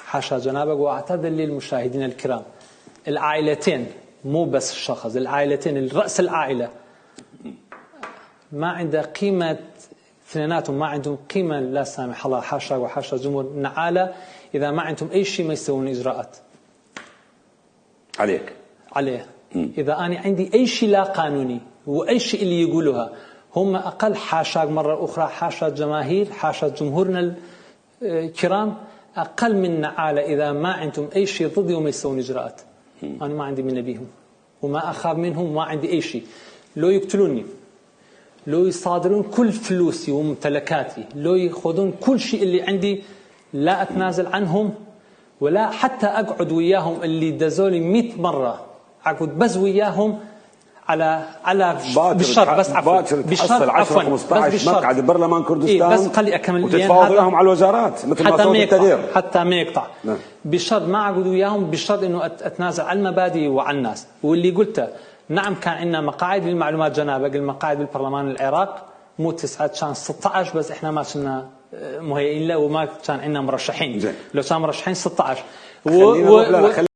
حاشا جنابك. واعتذر للمشاهدين الكرام، العائلتين مو بس الشخص، العائلتين، الرأس العائلة ما عنده قيمة، اثنيناتهم ما عندهم قيمة لا سامح الله، حاشا وحاشا جمهور نعالة إذا ما عندهم أي شيء ما يسوون إجراءات عليه. إذا أنا عندي أي شيء لا قانوني وأي شيء اللي يقولوها هم أقل، حاشا مرة أخرى، حاشا جماهير، حاشا جمهورنا الكرام، أقل من نعالة إذا ما عندهم أي شيء ضدي وما يسوون إجراءات. أنا ما عندي من بيهم وما أخاف منهم، ما عندي أي شيء. لو يقتلوني، لو يصادرون كل فلوسي وممتلكاتي، لو يأخذون كل شيء اللي عندي، لا أتنازل عنهم، ولا حتى أقعد وياهم اللي دزولي 100 مرة أقعد بس وياهم على بالشرط، بس عفوا بالشرط 10 15 مقعد برلمان كردستان، بس خلي أكمل وتتفاوض وياهم على الوزارات مثل ما صوت التدير حتى ما يقطع. بالشرط ما أقعد وياهم، بالشرط إنه أتنازل عن المبادئ وعن الناس. واللي قلته نعم، كان عندنا مقاعد للمعلومات جنابك، المقاعد بالبرلمان العراق مو 9 كان 16، بس إحنا ما كنا مهيئين له وما كان عندنا مرشحين. لو كان مرشحين 16